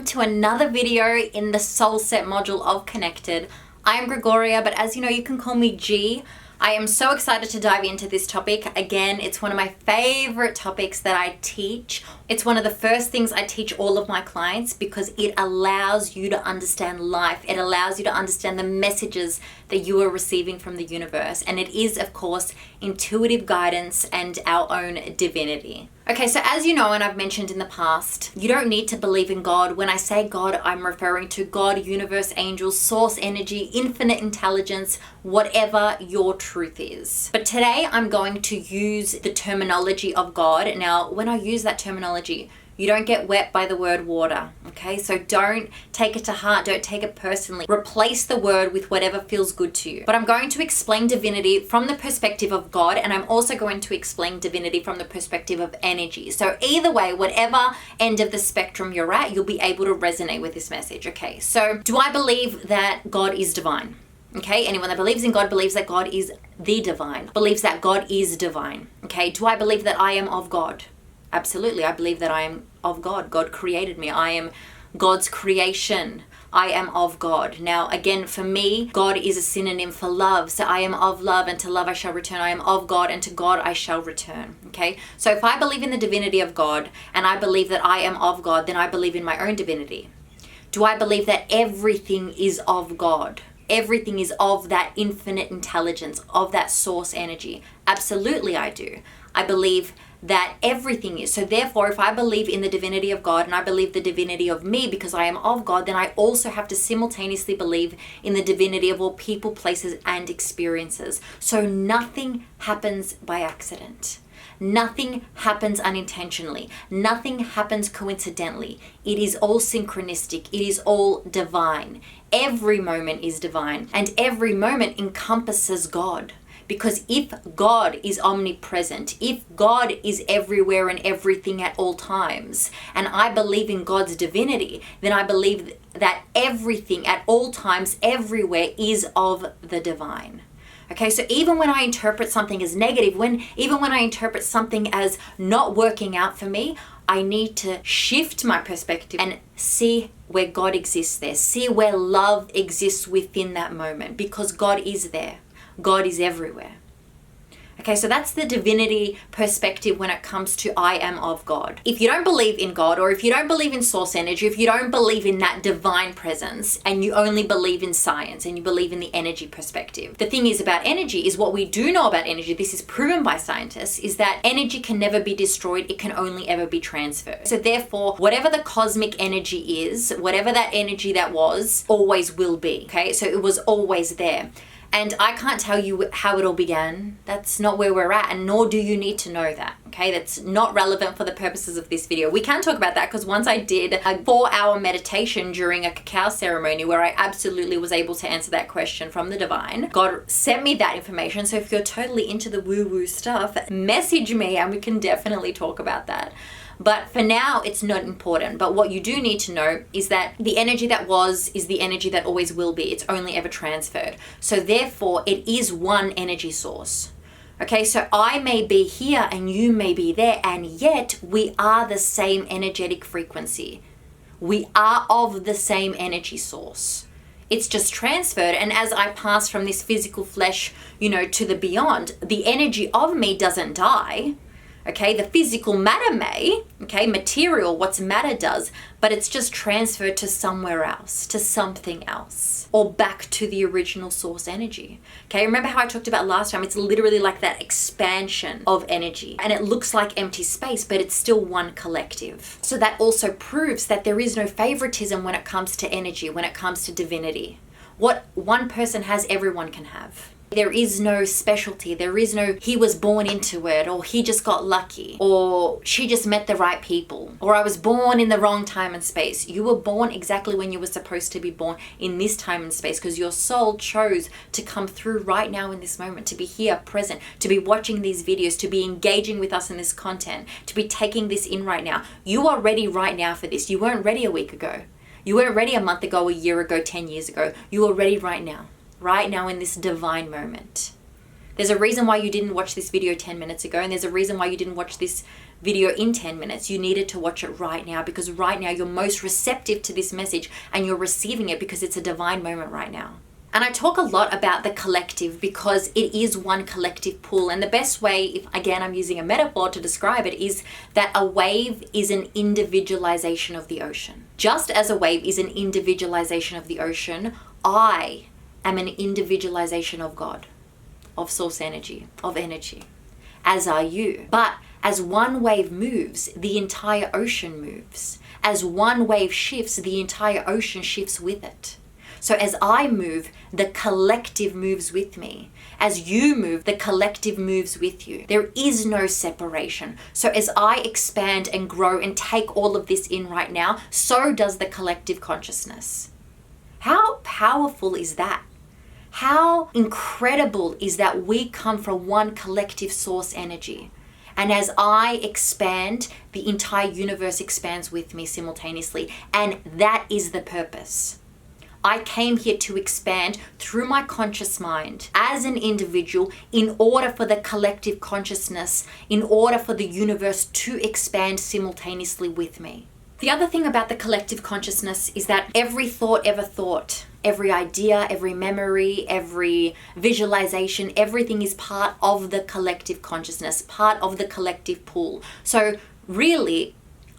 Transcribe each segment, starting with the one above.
to another video in the Soulset module of Connected. I am Gregoria, but as you know, you can call me G. I am so excited to dive into this topic. Again, it's one of my favorite topics that I teach. It's one of the first things I teach all of my clients because it allows you to understand life. It allows you to understand the messages that you are receiving from the universe. And it is, of course, intuitive guidance and our own divinity. Okay, so as you know, and I've mentioned in the past, you don't need to believe in God. When I say God, I'm referring to God, universe, angels, source energy, infinite intelligence, whatever your truth is. But today I'm going to use the terminology of God. Now, when I use that terminology, you don't get wet by the word water, okay? So don't take it to heart, don't take it personally. Replace the word with whatever feels good to you. But I'm going to explain divinity from the perspective of God, and I'm also going to explain divinity from the perspective of energy. So either way, whatever end of the spectrum you're at, you'll be able to resonate with this message, okay? So do I believe that God is divine? Okay, anyone that believes in God believes that God is the divine, believes that God is divine, okay? Do I believe that I am of God? Absolutely, I believe that I am of God. God created me. I am God's creation. I am of God. Now, again, for me, God is a synonym for love. So I am of love, and to love I shall return. I am of God, and to God I shall return. Okay? So if I believe in the divinity of God, and I believe that I am of God, then I believe in my own divinity. Do I believe that everything is of God? Everything is of that infinite intelligence, of that source energy? Absolutely, I do. I believe that everything is. So therefore, if I believe in the divinity of God and I believe the divinity of me because I am of God, then I also have to simultaneously believe in the divinity of all people, places, and experiences. So nothing happens by accident. Nothing happens unintentionally. Nothing happens coincidentally. It is all synchronistic. It is all divine. Every moment is divine, and every moment encompasses God. Because if God is omnipresent, if God is everywhere and everything at all times, and I believe in God's divinity, then I believe that everything at all times, everywhere is of the divine. Okay, so even when I interpret something as negative, even when I interpret something as not working out for me, I need to shift my perspective and see where God exists there, see where love exists within that moment, because God is there. God is everywhere. Okay, so that's the divinity perspective when it comes to I am of God. If you don't believe in God, or if you don't believe in source energy, if you don't believe in that divine presence, and you only believe in science and you believe in the energy perspective, the thing is about energy is what we do know about energy, this is proven by scientists, is that energy can never be destroyed, it can only ever be transferred. So therefore, whatever the cosmic energy is, whatever that energy that was, always will be, okay? So it was always there. And I can't tell you how it all began. That's not where we're at, and nor do you need to know that, okay? That's not relevant for the purposes of this video. We can talk about that because once I did a 4-hour meditation during a cacao ceremony where I absolutely was able to answer that question from the divine. God sent me that information, so if you're totally into the woo-woo stuff, message me and we can definitely talk about that. But for now, it's not important. But what you do need to know is that the energy that was is the energy that always will be. It's only ever transferred. So therefore, it is one energy source. Okay, so I may be here and you may be there, and yet we are the same energetic frequency. We are of the same energy source. It's just transferred. And as I pass from this physical flesh, to the beyond, the energy of me doesn't die. Okay, the physical matter may, okay, material, what's matter does, but it's just transferred to somewhere else, to something else, or back to the original source energy. Okay, remember how I talked about last time? It's literally like that expansion of energy, and it looks like empty space, but it's still one collective. So that also proves that there is no favoritism when it comes to energy, when it comes to divinity. What one person has, everyone can have. There is no specialty. There is no he was born into it, or he just got lucky, or she just met the right people, or I was born in the wrong time and space. You were born exactly when you were supposed to be born in this time and space, because your soul chose to come through right now in this moment, to be here present, to be watching these videos, to be engaging with us in this content, to be taking this in right now. You are ready right now for this. You weren't ready a week ago. You weren't ready a month ago, a year ago, 10 years ago. You are ready right now in this divine moment. There's a reason why you didn't watch this video 10 minutes ago, and there's a reason why you didn't watch this video in 10 minutes. You needed to watch it right now, because right now you're most receptive to this message and you're receiving it because it's a divine moment right now. And I talk a lot about the collective because it is one collective pool. And the best way, if again I'm using a metaphor to describe it, is that a wave is an individualization of the ocean. Just as a wave is an individualization of the ocean, I am an individualization of God, of source energy, of energy, as are you. But as one wave moves, the entire ocean moves. As one wave shifts, the entire ocean shifts with it. So as I move, the collective moves with me. As you move, the collective moves with you. There is no separation. So as I expand and grow and take all of this in right now, so does the collective consciousness. How powerful is that? How incredible is that we come from one collective source energy. And as I expand, the entire universe expands with me simultaneously. And that is the purpose. I came here to expand through my conscious mind as an individual in order for the collective consciousness, in order for the universe to expand simultaneously with me. The other thing about the collective consciousness is that every thought ever thought, every idea, every memory, every visualization, everything is part of the collective consciousness, part of the collective pool. So really,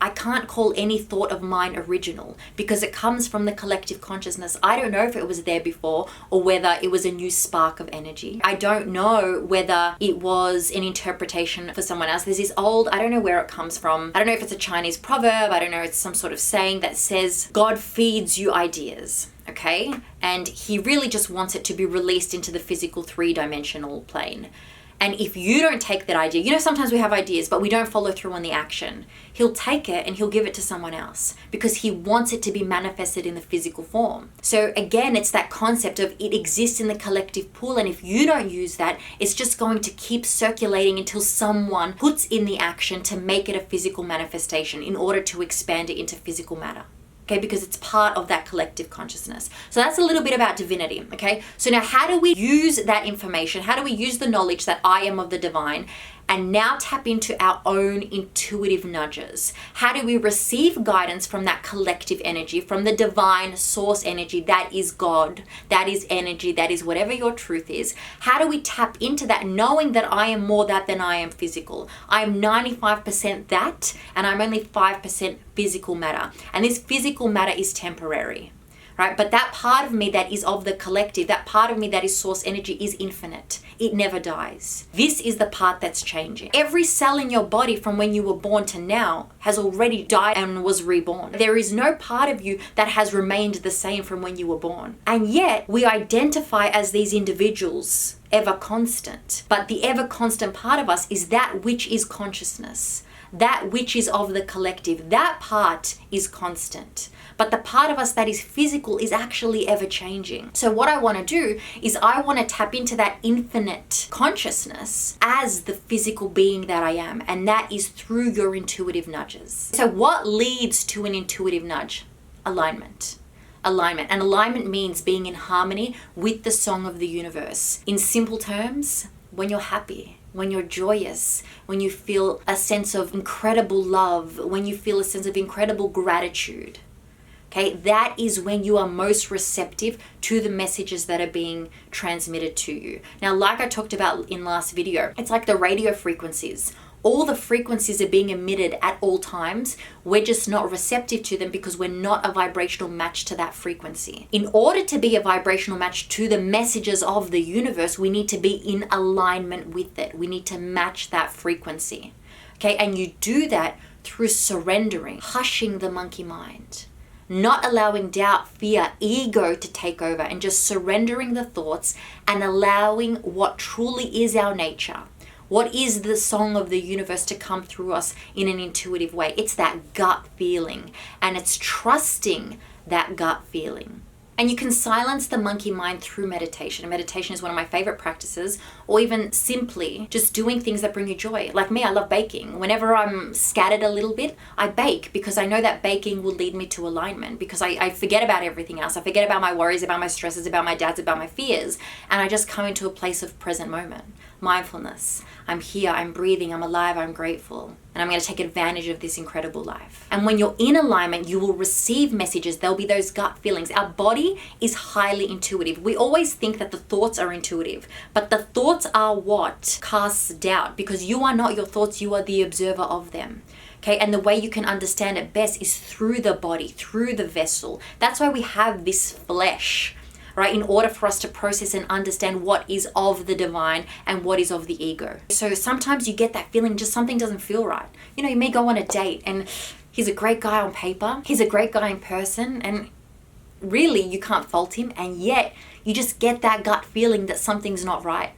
I can't call any thought of mine original because it comes from the collective consciousness. I don't know if it was there before or whether it was a new spark of energy. I don't know whether it was an interpretation for someone else. There's this old, I don't know where it comes from. I don't know if it's a Chinese proverb. I don't know, it's some sort of saying that says, God feeds you ideas. Okay? And he really just wants it to be released into the physical 3-dimensional plane. And if you don't take that idea, you know, sometimes we have ideas, but we don't follow through on the action. He'll take it and he'll give it to someone else because he wants it to be manifested in the physical form. So again, it's that concept of it exists in the collective pool. And if you don't use that, it's just going to keep circulating until someone puts in the action to make it a physical manifestation in order to expand it into physical matter. Okay, because it's part of that collective consciousness. So that's a little bit about divinity, okay? So now how do we use that information? How do we use the knowledge that I am of the divine and now tap into our own intuitive nudges? How do we receive guidance from that collective energy, from the divine source energy that is God, that is energy, that is whatever your truth is? How do we tap into that knowing that I am more that than I am physical? I'm 95% that and I'm only 5% physical matter. And this physical matter is temporary. Right? But that part of me that is of the collective, that part of me that is source energy is infinite. It never dies. This is the part that's changing. Every cell in your body from when you were born to now has already died and was reborn. There is no part of you that has remained the same from when you were born. And yet we identify as these individuals ever constant. But the ever constant part of us is that which is consciousness, that which is of the collective. That part is constant. But the part of us that is physical is actually ever changing. So what I want to do is I want to tap into that infinite consciousness as the physical being that I am. And that is through your intuitive nudges. So what leads to an intuitive nudge? Alignment. Alignment. And alignment means being in harmony with the song of the universe. In simple terms, when you're happy, when you're joyous, when you feel a sense of incredible love, when you feel a sense of incredible gratitude. Okay, that is when you are most receptive to the messages that are being transmitted to you. Now, like I talked about in last video, it's like the radio frequencies. All the frequencies are being emitted at all times. We're just not receptive to them because we're not a vibrational match to that frequency. In order to be a vibrational match to the messages of the universe, we need to be in alignment with it. We need to match that frequency. Okay, and you do that through surrendering, hushing the monkey mind. Not allowing doubt, fear, ego to take over and just surrendering the thoughts and allowing what truly is our nature. What is the song of the universe to come through us in an intuitive way? It's that gut feeling and it's trusting that gut feeling. And you can silence the monkey mind through meditation. And meditation is one of my favorite practices, or even simply just doing things that bring you joy. Like me, I love baking. Whenever I'm scattered a little bit, I bake because I know that baking will lead me to alignment because I forget about everything else. I forget about my worries, about my stresses, about my doubts, about my fears. And I just come into a place of present moment. mindfulness. I'm here, I'm breathing, I'm alive, I'm grateful. And I'm going to take advantage of this incredible life. And when you're in alignment, you will receive messages. There'll be those gut feelings. Our body is highly intuitive. We always think that the thoughts are intuitive, but the thoughts are what casts doubt, because you are not your thoughts, you are the observer of them. Okay, and the way you can understand it best is through the body, through the vessel. That's why we have this flesh, right? In order for us to process and understand what is of the divine and what is of the ego. So sometimes you get that feeling, just something doesn't feel right. You know, you may go on a date and he's a great guy on paper, he's a great guy in person, and really you can't fault him, and yet you just get that gut feeling that something's not right.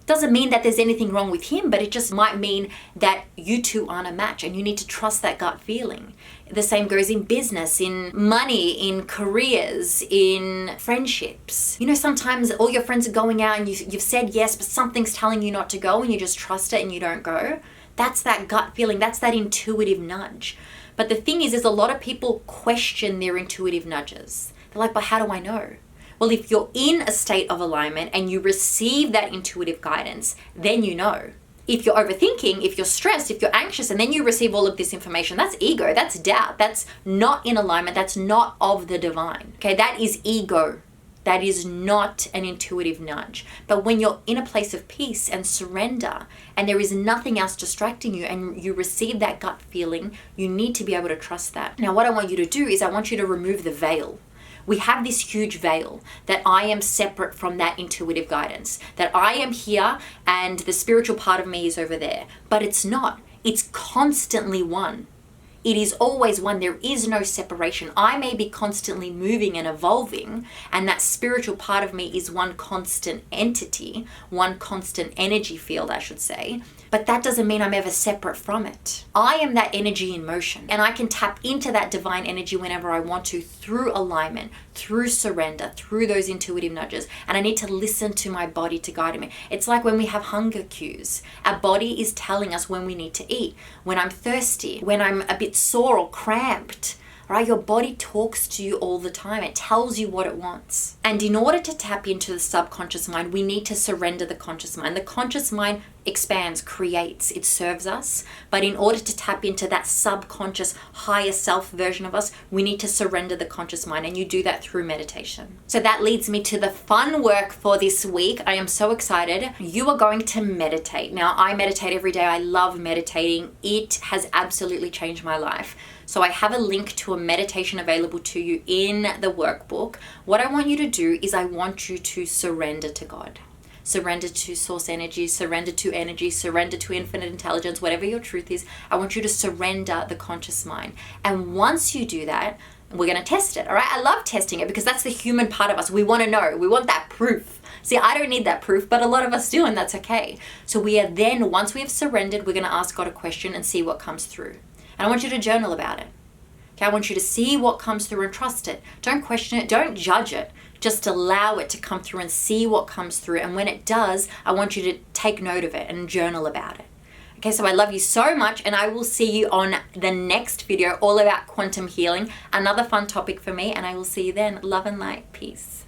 Doesn't mean that there's anything wrong with him, but it just might mean that you two aren't a match, and you need to trust that gut feeling. The same goes in business, in money, in careers, in friendships. You know, sometimes all your friends are going out and you've said yes, but something's telling you not to go, and you just trust it and you don't go. That's that gut feeling. That's that intuitive nudge. But the thing is a lot of people question their intuitive nudges. They're like, but how do I know? Well, if you're in a state of alignment and you receive that intuitive guidance, then you know. If you're overthinking, if you're stressed, if you're anxious, and then you receive all of this information, that's ego, that's doubt, that's not in alignment, that's not of the divine. Okay, that is ego. That is not an intuitive nudge. But when you're in a place of peace and surrender, and there is nothing else distracting you, and you receive that gut feeling, you need to be able to trust that. Now, what I want you to do is I want you to remove the veil. We have this huge veil that I am separate from that intuitive guidance, that I am here and the spiritual part of me is over there. But it's not. It's constantly one. It is always one. There is no separation. I may be constantly moving and evolving, and that spiritual part of me is one constant entity, one constant energy field, I should say. But that doesn't mean I'm ever separate from it. I am that energy in motion, and I can tap into that divine energy whenever I want to, through alignment, through surrender, through those intuitive nudges. And I need to listen to my body to guide me. It's like when we have hunger cues. Our body is telling us when we need to eat, when I'm thirsty, when I'm a bit sore or cramped. Right? Your body talks to you all the time. It tells you what it wants. And in order to tap into the subconscious mind, we need to surrender the conscious mind. The conscious mind expands, creates, it serves us. But in order to tap into that subconscious higher self version of us, we need to surrender the conscious mind. And you do that through meditation. So that leads me to the fun work for this week. I am so excited. You are going to meditate. Now, I meditate every day. I love meditating. It has absolutely changed my life. So I have a link to a meditation available to you in the workbook. What I want you to do is I want you to surrender to God. Surrender to source energy, surrender to energy, surrender to infinite intelligence, whatever your truth is. I want you to surrender the conscious mind. And once you do that, we're going to test it, all right? I love testing it because that's the human part of us. We want to know. We want that proof. See, I don't need that proof, but a lot of us do, and that's okay. So we are then, once we have surrendered, we're going to ask God a question and see what comes through. And I want you to journal about it. Okay, I want you to see what comes through and trust it. Don't question it. Don't judge it. Just allow it to come through and see what comes through. And when it does, I want you to take note of it and journal about it. Okay, so I love you so much, and I will see you on the next video all about quantum healing. Another fun topic for me, and I will see you then. Love and light. Peace.